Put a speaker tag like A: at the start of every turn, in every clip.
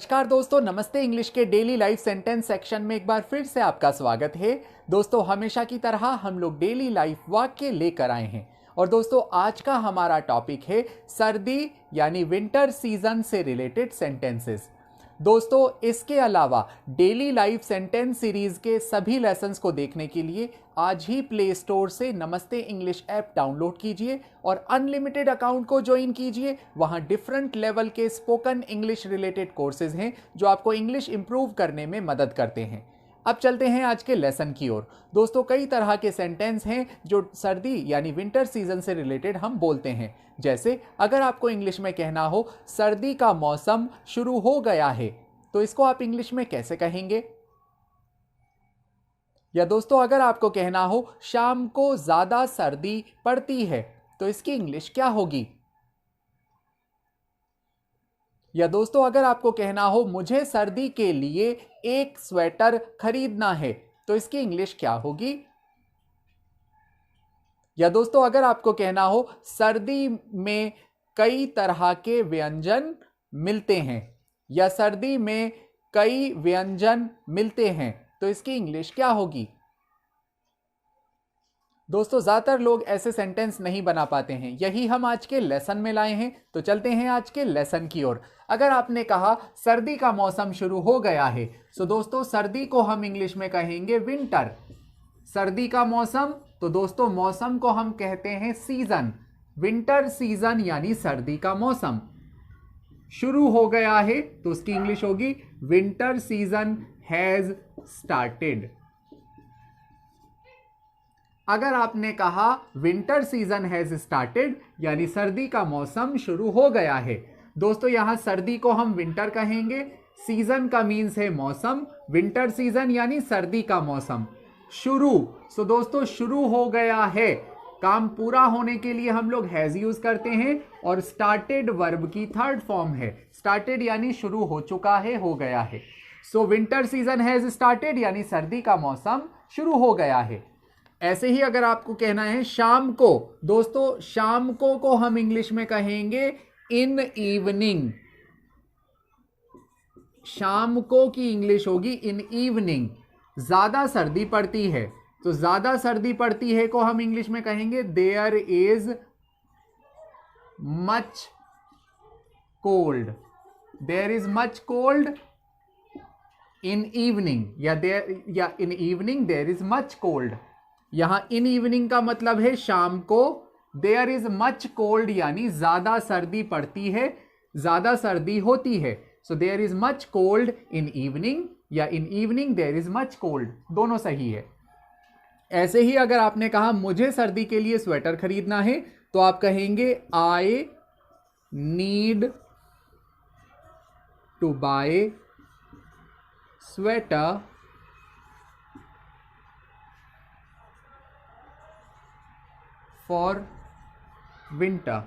A: नमस्कार दोस्तों, नमस्ते। इंग्लिश के डेली लाइफ सेंटेंस सेक्शन में एक बार फिर से आपका स्वागत है। दोस्तों, हमेशा की तरह हम लोग डेली लाइफ वाक्य लेकर आए हैं और दोस्तों आज का हमारा टॉपिक है सर्दी यानी विंटर सीजन से रिलेटेड सेंटेंसेस। दोस्तों, इसके अलावा डेली लाइफ सेंटेंस सीरीज के सभी लेसन्स को देखने के लिए आज ही प्ले स्टोर से नमस्ते इंग्लिश ऐप डाउनलोड कीजिए और अनलिमिटेड अकाउंट को ज्वाइन कीजिए। वहां डिफरेंट लेवल के स्पोकन इंग्लिश रिलेटेड कोर्सेज हैं जो आपको इंग्लिश इंप्रूव करने में मदद करते हैं। अब चलते हैं आज के लेसन की ओर। दोस्तों, कई तरह के सेंटेंस हैं जो सर्दी यानी विंटर सीजन से रिलेटेड हम बोलते हैं। जैसे अगर आपको इंग्लिश में कहना हो सर्दी का मौसम शुरू हो गया है, तो इसको आप इंग्लिश में कैसे कहेंगे? या दोस्तों, अगर आपको कहना हो शाम को ज्यादा सर्दी पड़ती है, तो इसकी इंग्लिश क्या होगी? या दोस्तों, अगर आपको कहना हो मुझे सर्दी के लिए एक स्वेटर खरीदना है, तो इसकी इंग्लिश क्या होगी? या दोस्तों, अगर आपको कहना हो सर्दी में कई तरह के व्यंजन मिलते हैं, या सर्दी में कई व्यंजन मिलते हैं, तो इसकी इंग्लिश क्या होगी? दोस्तों, ज्यादातर लोग ऐसे सेंटेंस नहीं बना पाते हैं, यही हम आज के लेसन में लाए हैं। तो चलते हैं आज के लेसन की ओर। अगर आपने कहा सर्दी का मौसम शुरू हो गया है, तो दोस्तों सर्दी को हम इंग्लिश में कहेंगे विंटर। सर्दी का मौसम, तो दोस्तों मौसम को हम कहते हैं सीजन। विंटर सीजन यानी सर्दी का मौसम। शुरू हो गया है, तो उसकी इंग्लिश होगी विंटर सीजन हैज स्टार्टेड। अगर आपने कहा विंटर सीजन हैज स्टार्टेड यानी सर्दी का मौसम शुरू हो गया है, दोस्तों यहां सर्दी को हम विंटर कहेंगे। सीजन का मीन्स है मौसम, विंटर सीजन यानी सर्दी का मौसम। शुरू, सो दोस्तों शुरू हो गया है, काम पूरा होने के लिए हम लोग हैज यूज करते हैं और स्टार्टेड वर्ब की थर्ड फॉर्म है। स्टार्टेड यानी शुरू हो चुका है, हो गया है। So winter season has started यानी सर्दी का मौसम शुरू हो गया है। ऐसे ही अगर आपको कहना है शाम को, दोस्तों शाम को हम इंग्लिश में कहेंगे इन इवनिंग। शाम को की इंग्लिश होगी इन इवनिंग। ज्यादा सर्दी पड़ती है, तो ज्यादा सर्दी पड़ती है को हम इंग्लिश में कहेंगे there is much cold. There is much cold in evening, या in evening there is much cold. यहां इन इवनिंग का मतलब है शाम को। देयर इज मच कोल्ड यानी ज्यादा सर्दी पड़ती है, ज्यादा सर्दी होती है। So there is much cold in evening या in evening there is much cold, दोनों सही है। ऐसे ही अगर आपने कहा मुझे सर्दी के लिए स्वेटर खरीदना है, तो आप कहेंगे I need to buy sweater for winter.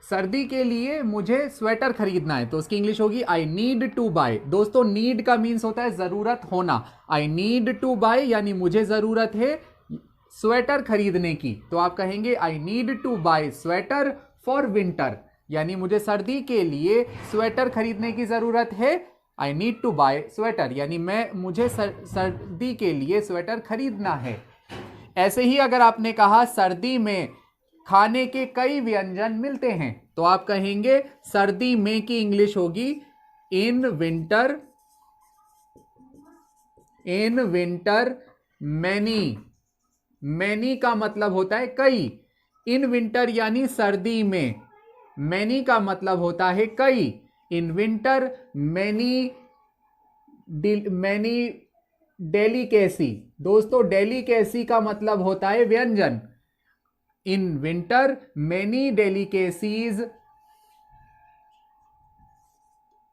A: सर्दी के लिए मुझे स्वेटर खरीदना है, तो उसकी इंग्लिश होगी आई नीड टू बाय। दोस्तों नीड का मीन्स होता है जरूरत होना। आई नीड टू बाय यानी मुझे जरूरत है स्वेटर खरीदने की, तो आप कहेंगे I need to buy sweater for winter यानी मुझे सर्दी के लिए स्वेटर खरीदने की जरूरत है। I need to buy sweater यानी मुझे सर्दी के लिए स्वेटर खरीदना है। ऐसे ही अगर आपने कहा सर्दी में खाने के कई व्यंजन मिलते हैं, तो आप कहेंगे सर्दी में की इंग्लिश होगी इन विंटर मैनी। मैनी का मतलब होता है कई। इन विंटर यानी सर्दी में, मैनी का मतलब होता है कई। In winter many delicacy. दोस्तों डेलिकेसी का मतलब होता है व्यंजन। In winter many delicacies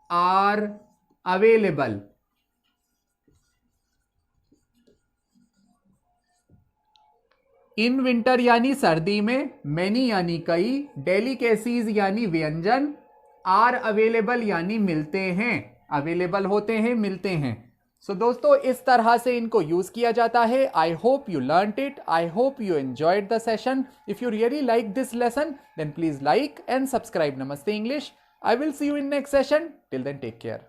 A: are available. In winter यानी सर्दी में, मैनी यानी कई, डेलिकेसीज यानी व्यंजन, आर अवेलेबल यानी मिलते हैं, अवेलेबल होते हैं, मिलते हैं। सो दोस्तों इस तरह से इनको यूज किया जाता है. I hope you learned it. I hope you enjoyed the session. If you really like this lesson then please like and subscribe. Namaste English. I will see you in next session. Till then, take care.